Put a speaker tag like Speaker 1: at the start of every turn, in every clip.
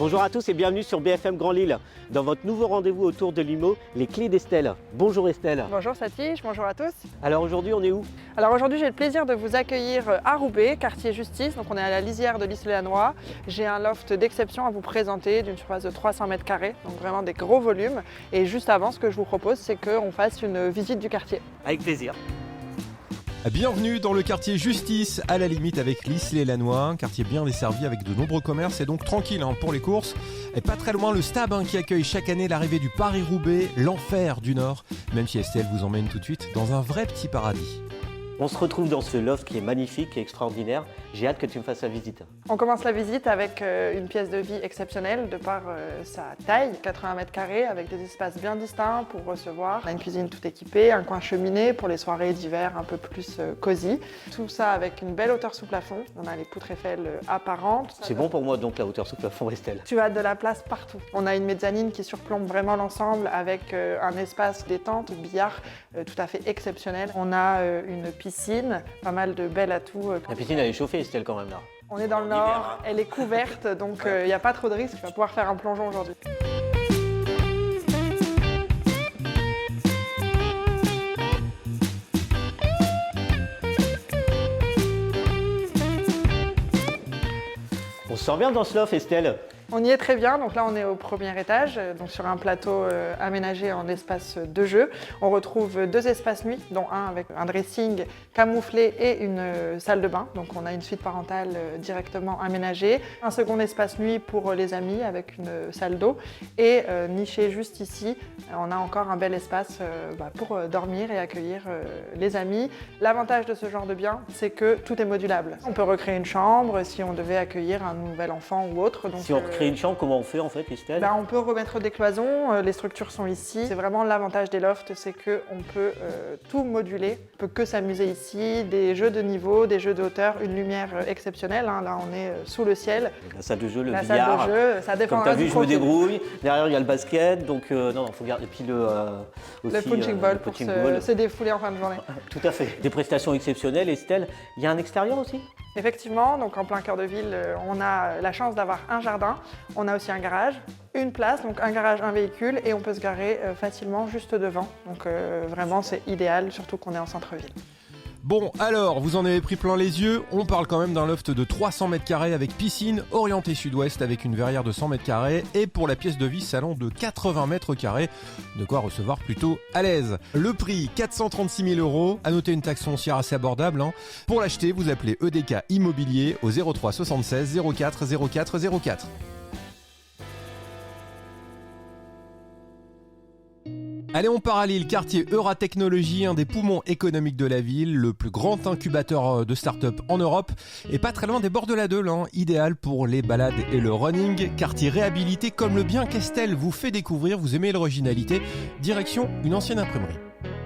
Speaker 1: Bonjour à tous et bienvenue sur BFM Grand Lille. Dans votre nouveau rendez-vous autour de l'IMO, les clés d'Estelle. Bonjour Estelle.
Speaker 2: Bonjour Satish, bonjour à tous.
Speaker 1: Alors aujourd'hui on est où?
Speaker 2: Alors aujourd'hui j'ai le plaisir de vous accueillir à Roubaix, quartier Justice. Donc on est à la lisière de l'Isle-et-la-Noix. J'ai un loft d'exception à vous présenter d'une surface de 300 mètres carrés, donc vraiment des gros volumes. Et juste avant, ce que je vous propose, c'est qu'on fasse une visite du quartier.
Speaker 1: Avec plaisir.
Speaker 3: Bienvenue dans le quartier Justice, à la limite avec l'Isle-et-la-Noix, un quartier bien desservi avec de nombreux commerces et donc tranquille pour les courses. Et pas très loin le Stab qui accueille chaque année l'arrivée du Paris-Roubaix, l'enfer du Nord, même si Estelle vous emmène tout de suite dans un vrai petit paradis.
Speaker 1: On se retrouve dans ce loft qui est magnifique et extraordinaire. J'ai hâte que tu me fasses la visite.
Speaker 2: On commence la visite avec une pièce de vie exceptionnelle de par sa taille, 80 mètres carrés, avec des espaces bien distincts pour recevoir. On a une cuisine tout équipée, un coin cheminée pour les soirées d'hiver un peu plus cosy. Tout ça avec une belle hauteur sous plafond. On a les poutres Eiffel apparentes.
Speaker 1: C'est bon pour moi donc la hauteur sous plafond Estelle.
Speaker 2: Tu as de la place partout. On a une mezzanine qui surplombe vraiment l'ensemble avec un espace détente, billard tout à fait exceptionnel. On a une piscine, pas mal de belles atouts.
Speaker 1: La piscine elle est chauffée Estelle quand même là.
Speaker 2: On est dans le nord, elle est couverte, donc il n'y a pas trop de risque. Tu vas pouvoir faire un plongeon aujourd'hui.
Speaker 1: On se sent bien dans ce loft Estelle.
Speaker 2: On y est très bien, donc là on est au premier étage, donc sur un plateau aménagé en espace de jeu. On retrouve deux espaces nuits, dont un avec un dressing camouflé et une salle de bain. Donc on a une suite parentale directement aménagée. Un second espace nuit pour les amis avec une salle d'eau. Et niché juste ici, on a encore un bel espace pour dormir et accueillir les amis. L'avantage de ce genre de bien, c'est que tout est modulable. On peut recréer une chambre si on devait accueillir un nouvel enfant ou autre. Donc,
Speaker 1: si on recrée une chambre, comment on fait en fait Estelle?
Speaker 2: On peut remettre des cloisons, les structures sont ici. C'est vraiment l'avantage des lofts, c'est qu'on peut tout moduler. On peut que s'amuser ici, des jeux de niveau, des jeux de hauteur, une lumière exceptionnelle. Là on est sous le ciel.
Speaker 1: La salle de jeu, le
Speaker 2: la
Speaker 1: billard.
Speaker 2: Salle de jeu, ça dépend.
Speaker 1: Comme tu as vu, je me débrouille. Derrière il y a le basket, donc non, il faut garder. Et puis aussi,
Speaker 2: le punching ball
Speaker 1: le
Speaker 2: pour
Speaker 1: punching ball.
Speaker 2: se défouler en fin de journée.
Speaker 1: Tout à fait. Des prestations exceptionnelles Estelle. Il y a un extérieur aussi?
Speaker 2: Effectivement, donc en plein cœur de ville, on a la chance d'avoir un jardin, on a aussi un garage, une place, donc un garage, un véhicule, et on peut se garer facilement juste devant. Donc vraiment c'est idéal, surtout qu'on est en centre-ville.
Speaker 3: Bon alors, vous en avez pris plein les yeux, on parle quand même d'un loft de 300 mètres carrés avec piscine, orienté sud-ouest avec une verrière de 100 mètres carrés et pour la pièce de vie, salon de 80 mètres carrés, de quoi recevoir plutôt à l'aise. Le prix, 436 000 €, à noter une taxe foncière assez abordable. Pour l'acheter, vous appelez EDK Immobilier au 03 76 04 04 04. Allez, on part à Lille, quartier Euratechnologie, un des poumons économiques de la ville, le plus grand incubateur de start-up en Europe, et pas très loin des bords de la Deule, idéal pour les balades et le running, quartier réhabilité comme le bien qu'Estelle vous fait découvrir, vous aimez l'originalité, direction une ancienne imprimerie.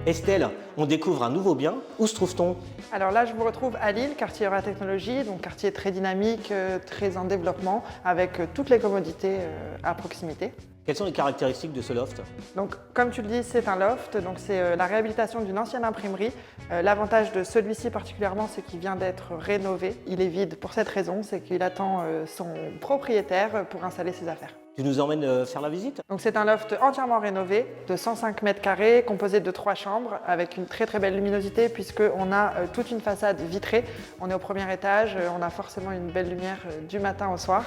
Speaker 1: Estelle, on découvre un nouveau bien. Où se trouve-t-on?
Speaker 2: Alors là, je vous retrouve à Lille, quartier Euratechnologie, donc quartier très dynamique, très en développement, avec toutes les commodités à proximité.
Speaker 1: Quelles sont les caractéristiques de ce loft?
Speaker 2: Donc, comme tu le dis, c'est un loft, donc c'est la réhabilitation d'une ancienne imprimerie. L'avantage de celui-ci particulièrement, c'est qu'il vient d'être rénové. Il est vide pour cette raison, c'est qu'il attend son propriétaire pour installer ses affaires.
Speaker 1: Tu nous emmènes faire la visite?
Speaker 2: Donc c'est un loft entièrement rénové, de 105 mètres carrés, composé de 3 chambres, avec une très très belle luminosité, puisqu'on a toute une façade vitrée. On est au premier étage, on a forcément une belle lumière du matin au soir,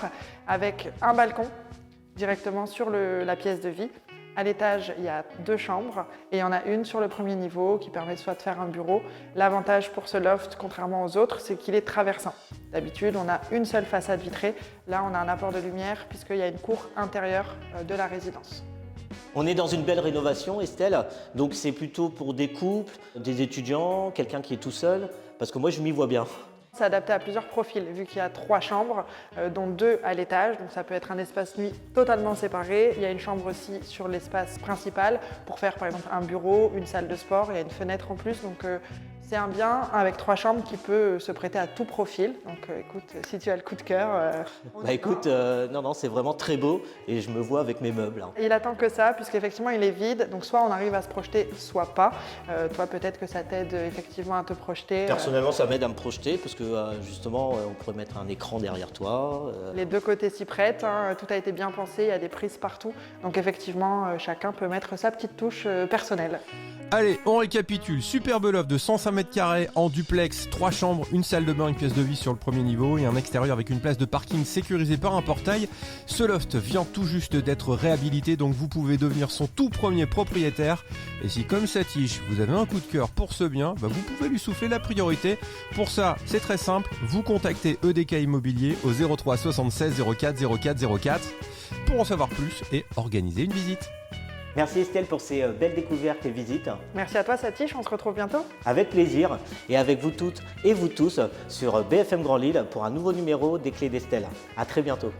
Speaker 2: avec un balcon directement sur la pièce de vie. À l'étage, il y a 2 chambres et il y en a une sur le premier niveau qui permet soit de faire un bureau. L'avantage pour ce loft, contrairement aux autres, c'est qu'il est traversant. D'habitude, on a une seule façade vitrée. Là, on a un apport de lumière puisqu'il y a une cour intérieure de la résidence.
Speaker 1: On est dans une belle rénovation, Estelle, donc c'est plutôt pour des couples, des étudiants, quelqu'un qui est tout seul, parce que moi je m'y vois bien.
Speaker 2: C'est adapté à plusieurs profils, vu qu'il y a 3 chambres, dont 2 à l'étage, donc ça peut être un espace nuit totalement séparé. Il y a une chambre aussi sur l'espace principal pour faire par exemple un bureau, une salle de sport, il y a une fenêtre en plus, donc C'est un bien avec 3 chambres qui peut se prêter à tout profil. Donc écoute, si tu as le coup de cœur...
Speaker 1: Bah écoute, non, c'est vraiment très beau et je me vois avec mes meubles. Hein.
Speaker 2: Il attend que ça, puisqu'effectivement il est vide. Donc soit on arrive à se projeter, soit pas. Toi peut-être que ça t'aide effectivement à te projeter.
Speaker 1: Personnellement, ça m'aide à me projeter parce que justement, on pourrait mettre un écran derrière toi.
Speaker 2: Les deux côtés s'y prêtent, hein, tout a été bien pensé, il y a des prises partout. Donc effectivement, chacun peut mettre sa petite touche personnelle.
Speaker 3: Allez, on récapitule. Superbe loft de 105 mètres carrés en duplex, 3 chambres, une salle de bain, une pièce de vie sur le premier niveau et un extérieur avec une place de parking sécurisée par un portail. Ce loft vient tout juste d'être réhabilité, donc vous pouvez devenir son tout premier propriétaire. Et si comme Satish, vous avez un coup de cœur pour ce bien, vous pouvez lui souffler la priorité. Pour ça, c'est très simple, vous contactez EDK Immobilier au 03 76 04 04 04 pour en savoir plus et organiser une visite.
Speaker 1: Merci Estelle pour ces belles découvertes et visites.
Speaker 2: Merci à toi Satish, on se retrouve bientôt.
Speaker 1: Avec plaisir et avec vous toutes et vous tous sur BFM Grand Lille pour un nouveau numéro des Clés d'Estelle. À très bientôt.